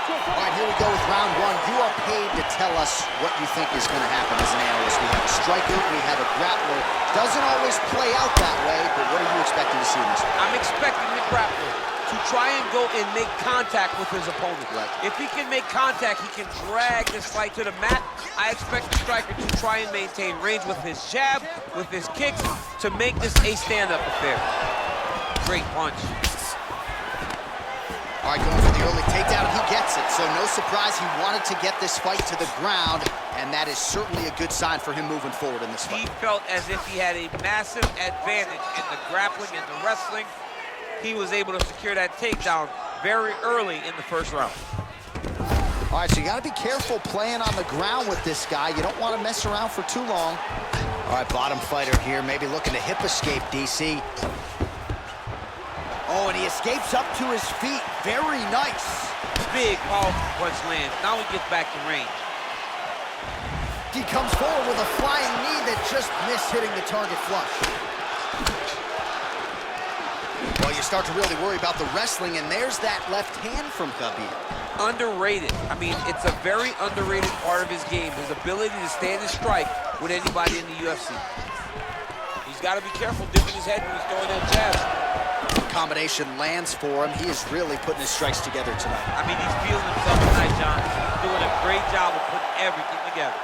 All right, here we go with round one. You are paid to tell us what you think is going to happen as an analyst. We have a striker, we have a grappler. Doesn't always play out that way, but what are you expecting to see in this one? I'm expecting the grappler to try and go and make contact with his opponent. Right. If he can make contact, he can drag this fight to the mat. I expect the striker to try and maintain range with his jab, with his kicks, to make this a stand-up affair. Great punch. All right, going for the early takedown, and he gets it. So no surprise, he wanted to get this fight to the ground, and that is certainly a good sign for him moving forward in this fight. He felt as if he had a massive advantage in the grappling and the wrestling. He was able to secure that takedown very early in the first round. All right, so you got to be careful playing on the ground with this guy. You don't want to mess around for too long. All right, bottom fighter here, maybe looking to hip escape, DC. Oh, and he escapes up to his feet. Very nice. Big, powerful punch lands. Now he gets back in range. He comes forward with a flying knee that just missed hitting the target flush. Well, you start to really worry about the wrestling, and there's that left hand from Khabib. Underrated. I mean, it's a very underrated part of his game, his ability to stand and strike with anybody in the UFC. He's got to be careful dipping his head when he's throwing that jab. Combination lands for him. He is really putting his strikes together tonight. I mean, he's feeling himself tonight, John. He's doing a great job of putting everything together.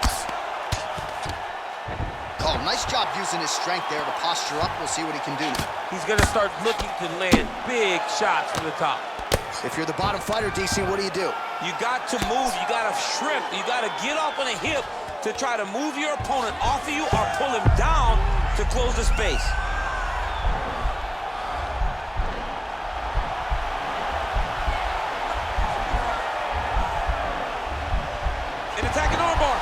Oh, nice job using his strength there to posture up. We'll see what he can do. He's going to start looking to land big shots from the top. If you're the bottom fighter, DC, what do? You got to move. You got to shrimp. You got to get up on a hip to try to move your opponent off of you or pull him down to close the space. An attacking armbar.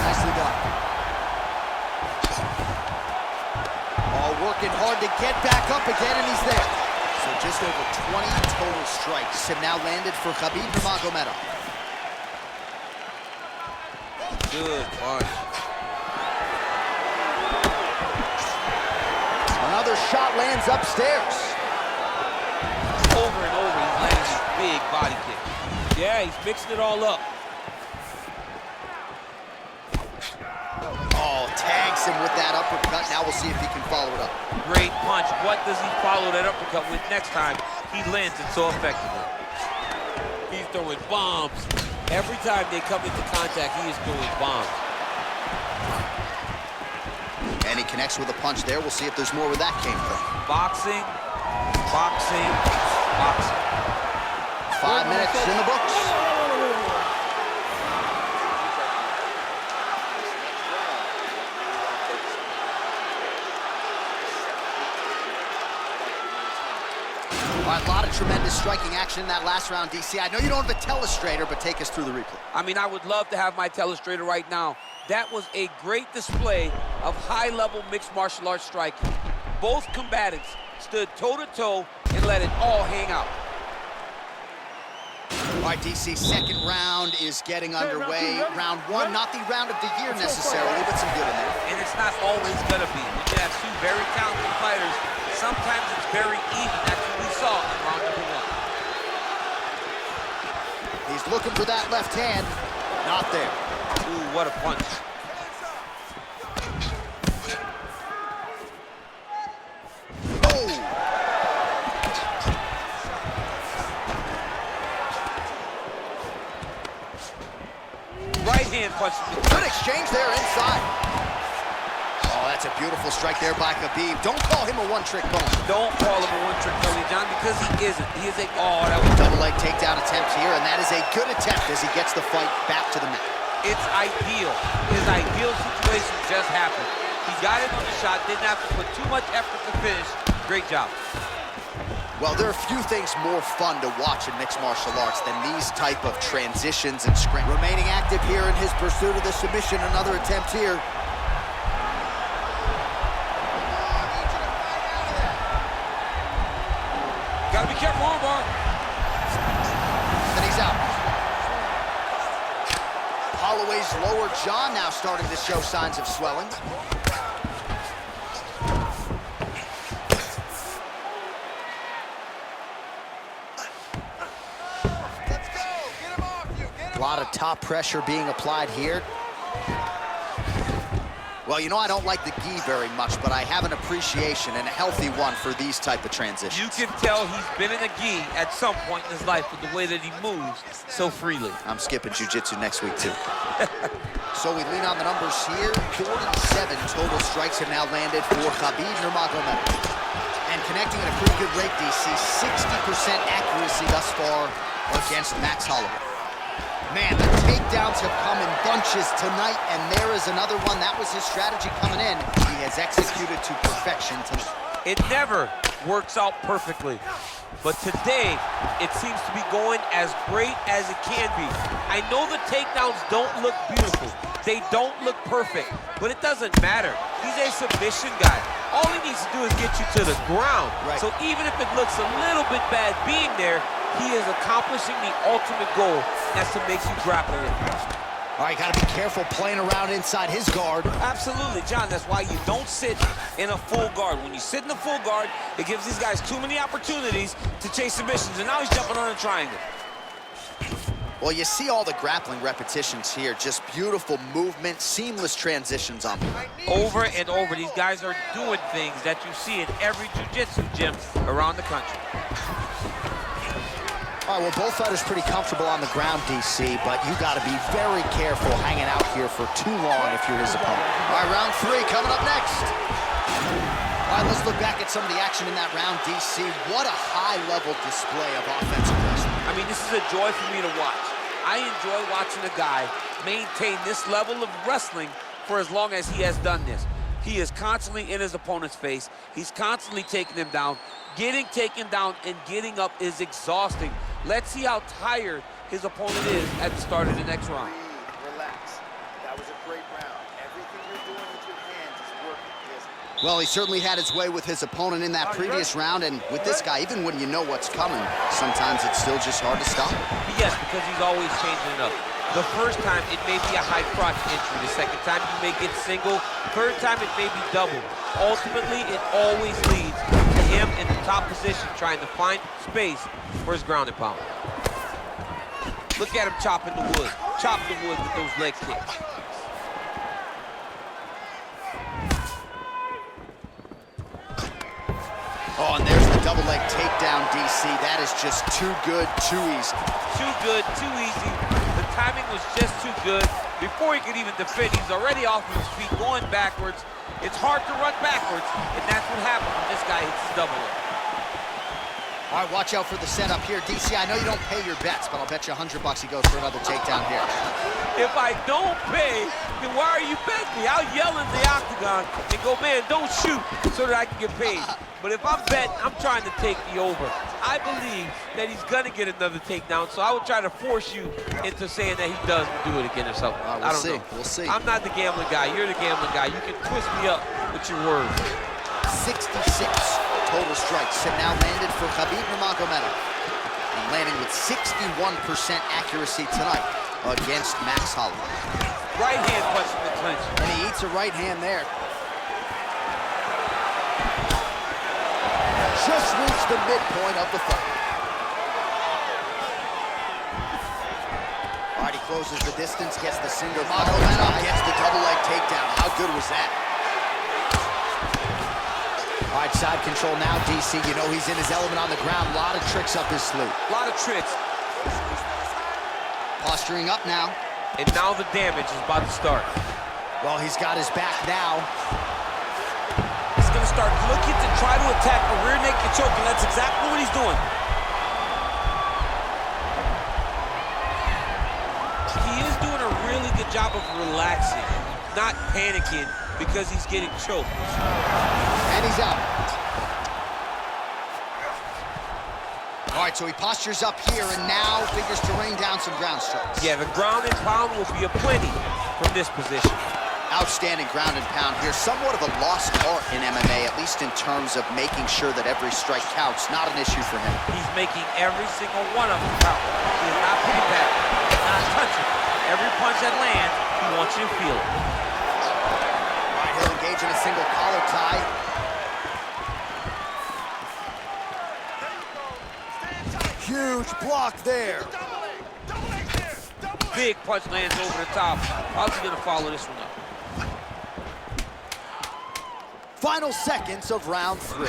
Nicely done. All working hard to get back up again, and he's there. So just over 20 total strikes have now landed for Khabib Nurmagomedov. Good punch. Another shot lands upstairs. Over and over, he's landing these big body kicks. Yeah, he's mixing it all up. Oh, tags him with that uppercut. Now we'll see if he can follow it up. Great punch. What does he follow that uppercut with next time he lands it so effectively? He's throwing bombs. Every time they come into contact, he is throwing bombs. And he connects with a punch there. We'll see if there's more where that came from. Boxing, boxing, boxing. 5 minutes in the books. All right, a lot of tremendous striking action in that last round, DC. I know you don't have a telestrator, but take us through the replay. I mean, I would love to have my telestrator right now. That was a great display of high-level mixed martial arts striking. Both combatants stood toe-to-toe and let it all hang out. All right, DC, second round is getting underway. Round one, not the round of the year necessarily, but some good in there. And it's not always gonna be. When you have two very talented fighters, sometimes it's very even. That's what we saw in round number one. He's looking for that left hand. Not there. Ooh, what a punch. Right hand punch. Good exchange there inside. Oh, that's a beautiful strike there by Khabib. Don't call him a one-trick pony. Don't call him a one-trick pony, John, because he isn't. He is a... Oh, that was... Double leg takedown attempt here, and that is a good attempt as he gets the fight back to the mat. It's ideal. His ideal situation just happened. He got in on the shot, didn't have to put too much effort to finish. Great job. Well, there are few things more fun to watch in mixed martial arts than these type of transitions and scrim. Remaining active here in his pursuit of the submission. Another attempt here. Gotta be careful, armbar. And he's out. Holloway's lower jaw now starting to show signs of swelling. A lot of top pressure being applied here. Well, you know I don't like the gi very much, but I have an appreciation and a healthy one for these type of transitions. You can tell he's been in a gi at some point in his life with the way that he moves so freely. I'm skipping jiu-jitsu next week, too. So we lean on the numbers here. 47 total strikes have now landed for Khabib Nurmagomedov. And connecting at a pretty good rate, DC. 60% accuracy thus far against Max Holloway. Man, the takedowns have come in bunches tonight, and there is another one. That was his strategy coming in. He has executed to perfection tonight. It never works out perfectly, but today it seems to be going as great as it can be. I know the takedowns don't look beautiful. They don't look perfect, but it doesn't matter. He's a submission guy. All he needs to do is get you to the ground. Right. So even if it looks a little bit bad being there, he is accomplishing the ultimate goal, that's to make you grapple with him. All right, got to be careful playing around inside his guard. Absolutely, John. That's why you don't sit in a full guard. When you sit in a full guard, it gives these guys too many opportunities to chase submissions, and now he's jumping on a triangle. Well, you see all the grappling repetitions here. Just beautiful movement, seamless transitions on them. Over and over, these guys are doing things that you see in every jiu-jitsu gym around the country. All right, well, both fighters pretty comfortable on the ground, DC, but you got to be very careful hanging out here for too long if you're his opponent. All right, round 3 coming up next. All right, let's look back at some of the action in that round, DC. What a high-level display of offensive wrestling. I mean, this is a joy for me to watch. I enjoy watching a guy maintain this level of wrestling for as long as he has done this. He is constantly in his opponent's face. He's constantly taking him down. Getting taken down and getting up is exhausting. Let's see how tired his opponent is at the start of the next round. Relax. That was a great round. Everything you're doing with your hands is working. Well, he certainly had his way with his opponent in that previous round, and with this guy, even when you know what's coming, sometimes it's still just hard to stop. Yes, because he's always changing it up. The first time, it may be a high crotch entry. The second time, you may get single. Third time, it may be double. Ultimately, it always leads to him in the top position, trying to find space for his ground and pound. Look at him chopping the wood. Chop the wood with those leg kicks. Oh, and there's the double leg takedown, DC. That is just too good, too easy. Too good, too easy. The timing was just too good. Before he could even defend, he's already off of his feet, going backwards. It's hard to run backwards, and that's what happens when this guy hits his double leg. All right, watch out for the setup here. DC, I know you don't pay your bets, but I'll bet you $100 he goes for another takedown here. If I don't pay, then why are you betting me? I'll yell in the octagon and go, man, don't shoot, so that I can get paid. But if I'm betting, I'm trying to take the over. I believe that he's gonna get another takedown, so I would try to force you into saying that he doesn't do it again or something. I don't know. We'll see. I'm not the gambling guy. You're the gambling guy. You can twist me up with your words. 66 total strikes have now landed for Khabib Nurmagomedov, and landing with 61% accuracy tonight against Max Holloway. Right hand punch in the clinch. And he eats a right hand there. Just reached the midpoint of the fight. All right, he closes the distance, gets the single. Nurmagomedov gets the double leg takedown. How good was that? All right, side control now, DC. You know he's in his element on the ground. A lot of tricks up his sleeve. A lot of tricks. Posturing up now. And now the damage is about to start. Well, he's got his back now. He's going to start looking to try to attack a rear naked choke, and that's exactly what he's doing. He is doing a really good job of relaxing, not panicking because he's getting choked. And he's out. All right, so he postures up here and now figures to rain down some ground strikes. Yeah, the ground and pound will be aplenty from this position. Outstanding ground and pound here. Somewhat of a lost art in MMA, at least in terms of making sure that every strike counts. Not an issue for him. He's making every single one of them count. He is not putting back, not touching. Every punch that lands, he wants you to feel it. All right, he'll engage in a single collar tie. Huge block there. big punch lands over the top. How's he gonna follow this one up? Final seconds of round 3.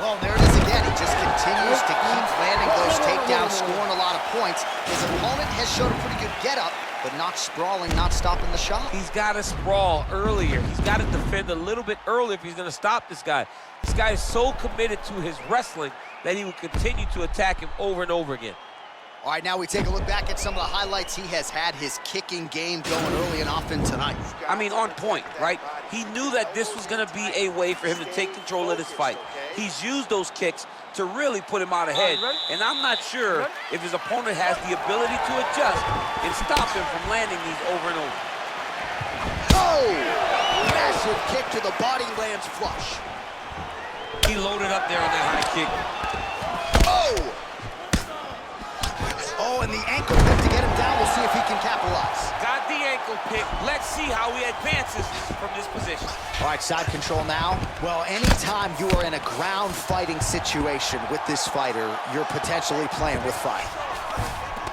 Well, there it is again. He just continues to keep landing those takedowns, scoring a lot of points. His opponent has shown a pretty good getup, but not sprawling, not stopping the shot. He's got to sprawl earlier. He's got to defend a little bit earlier if he's going to stop this guy. This guy is so committed to his wrestling that he will continue to attack him over and over again. All right, now we take a look back at some of the highlights he has had. His kicking game going early and often tonight. I mean, on point, right? He knew that this was going to be a way for him to take control of this fight. He's used those kicks to really put him out ahead, and I'm not sure if his opponent has the ability to adjust and stop him from landing these over and over. Oh! Massive kick to the body, lands flush. He loaded up there on that high kick. Oh! Oh, and the ankle pick to get him down. We'll see if he can capitalize. Got the ankle pick. Let's see how he advances from this position. All right, side control now. Well, anytime you are in a ground fighting situation with this fighter, you're potentially playing with fire.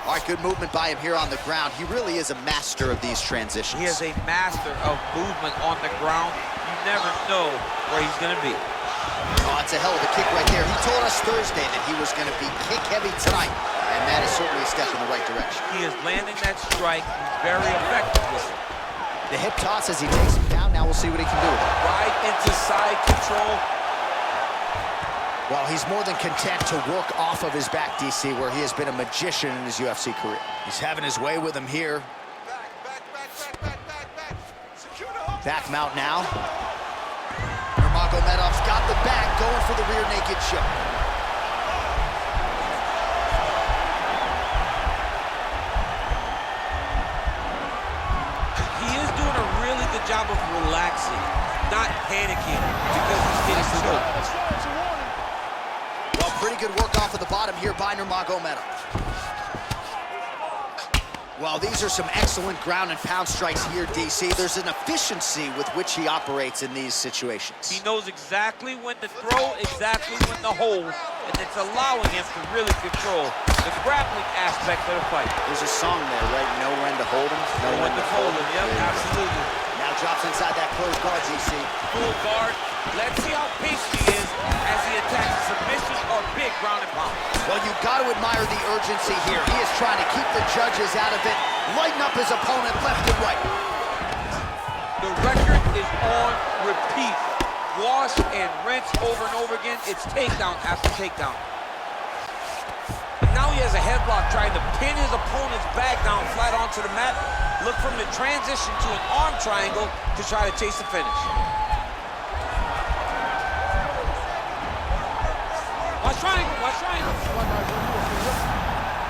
All right, good movement by him here on the ground. He really is a master of these transitions. He is a master of movement on the ground. You never know where he's going to be. Oh, it's a hell of a kick right there. He told us Thursday that he was going to be kick-heavy tonight, and that is certainly a step in the right direction. He is landing that strike. He's very effective with it. The hip toss as he takes him down. Now we'll see what he can do with it. Right into side control. Well, he's more than content to work off of his back, DC, where he has been a magician in his UFC career. He's having his way with him here. Back mount now. Nurmagomedov's got the back, going for the rear naked choke. He is doing a really good job of relaxing, not panicking because he's getting choked. Well, pretty good work off of the bottom here by Nurmagomedov. Well, these are some excellent ground and pound strikes here, DC. There's an efficiency with which he operates in these situations. He knows exactly when to throw, exactly when to hold, and it's allowing him to really control the grappling aspect of the fight. There's a song there, right? Know when to hold him, Know when to fold him, yep, absolutely. Now drops inside that closed guard, DC. Full guard. Let's see how patient he is as he attacks a submission or big ground and pound. Well, you've got to admire the urgency here. He is trying to keep the judges out of it, lighten up his opponent left and right. The record is on repeat. Wash and rinse over and over again. It's takedown after takedown. Now he has a headlock trying to pin his opponent's back down flat onto the mat. Look from the transition to an arm triangle to try to chase the finish. Watch triangle, watch triangle.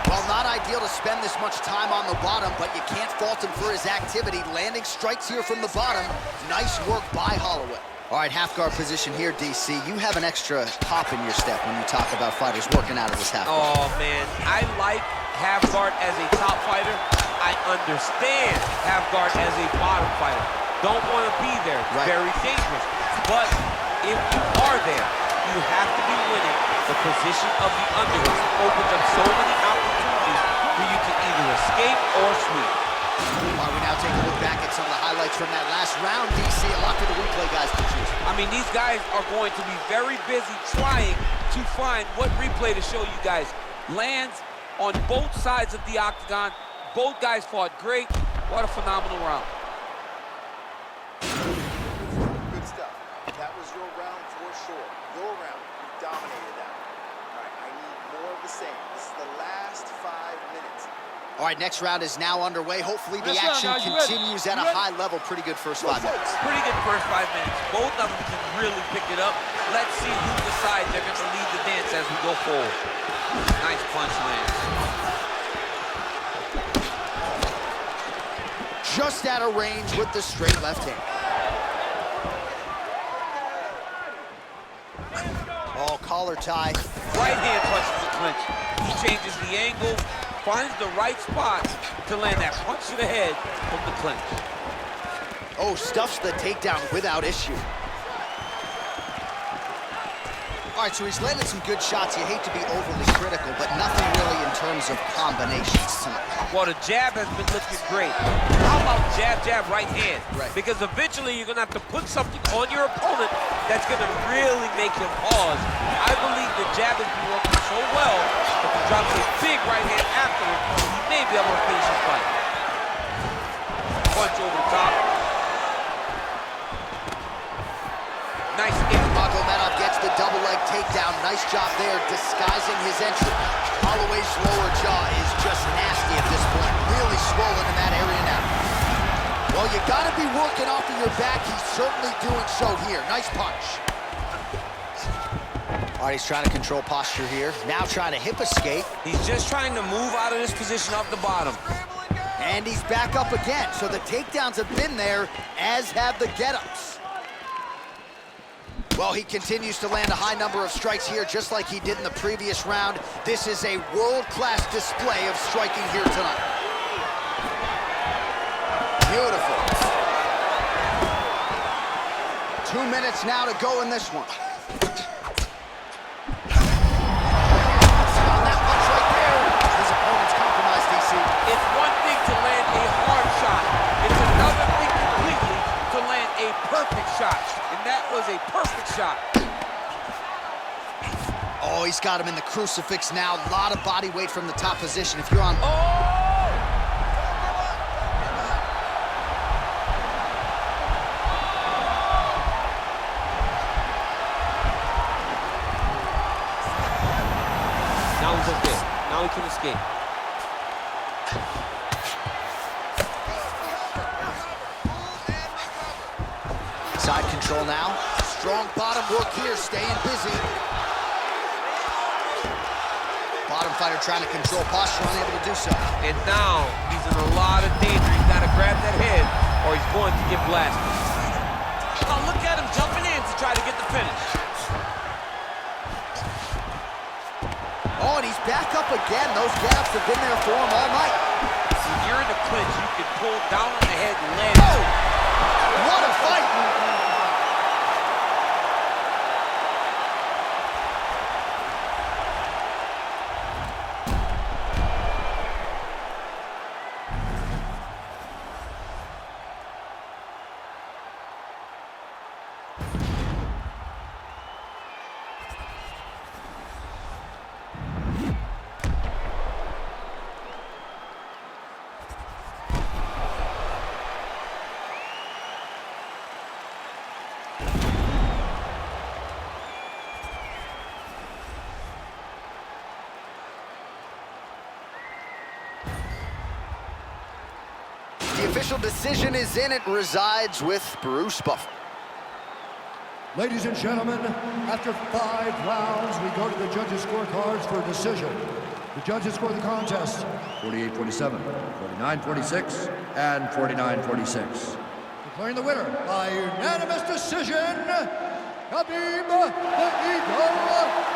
Well, not ideal to spend this much time on the bottom, but you can't fault him for his activity. Landing strikes here from the bottom. Nice work by Holloway. All right, half guard position here, DC. You have an extra pop in your step when you talk about fighters working out of this half guard. Oh, man. I like half guard as a top fighter. I understand half guard as a bottom fighter. Don't want to be there. Right. Very dangerous. But if you are there, you have to be winning. The position of the underhook opens up so many opportunities for you to either escape or sweep. All right, we now take a look back at some of the highlights from that last round, DC. A lot for the replay guys to choose. I mean, these guys are going to be very busy trying to find what replay to show you guys. Lands on both sides of the octagon. Both guys fought great. What a phenomenal round. Good stuff. That was your round for sure. Your round. You dominated that. All right, I need more of the same. This is the last 5 minutes. All right, next round is now underway. Hopefully the action continues at a high level. Pretty good first 5 minutes. Pretty good first 5 minutes. Both of them can really pick it up. Let's see who decides they're going to lead the dance as we go forward. Nice punch lands. Just out of range with the straight left hand. Oh, collar tie. Right hand punches the clinch. He changes the angle, finds the right spot to land that punch to the head from the clinch. Oh, stuffs the takedown without issue. All right, so he's landed some good shots. You hate to be overly critical, but nothing really in terms terms of combinations tonight. Well, the jab has been looking great. How about jab, jab, right hand? Right. Because eventually you're going to have to put something on your opponent that's going to really make him pause. I believe the jab has been working so well that he drops a big right hand afterward, he may be able to finish his fight. Punch over the top. Nice hit. Nurmagomedov gets the double leg takedown. Nice job there disguising his entry. Holloway's lower jaw is just nasty at this point. Really swollen in that area now. Well, you gotta be working off of your back. He's certainly doing so here. Nice punch. All right, he's trying to control posture here. Now trying to hip escape. He's just trying to move out of this position off the bottom. And he's back up again. So the takedowns have been there, as have the get-ups. Well, he continues to land a high number of strikes here, just like he did in the previous round. This is a world-class display of striking here tonight. Beautiful. 2 minutes now to go in this one. On that punch right there, his opponent's compromised, DC. It's one thing to land a hard shot. It's another thing completely to land a perfect shot. And that was a perfect shot. Oh, he's got him in the crucifix now. A lot of body weight from the top position. If you're on... Oh! Now he's okay. Now he can escape. Side control now. Strong bottom work here, staying busy. Bottom fighter trying to control posture, unable to do so. And now he's in a lot of danger. He's got to grab that head or he's going to get blasted. Oh, look at him jumping in to try to get the finish. Oh, and he's back up again. Those gaps have been there for him all night. When you're in the clinch, you can pull down on the head and land. Oh! What a fight! The official decision is in. It resides with Bruce Buffer. Ladies and gentlemen, after 5 rounds, we go to the judges' scorecards for a decision. The judges score the contest 48-47, 49-46, and 49-46. Declaring the winner by unanimous decision, Khabib the Eagle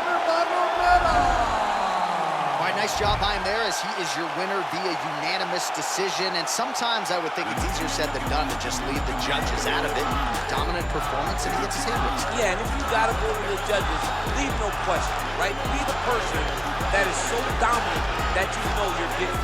Nurmagomedov. All right, nice job by him there, as he is your winner via unanimous decision. And sometimes I would think it's easier said than done to just leave the judges out of it. Dominant performance, and he gets his hand raised. Yeah, and if you gotta go to the judges, leave no question, right? Be the person that is so dominant that you know you're getting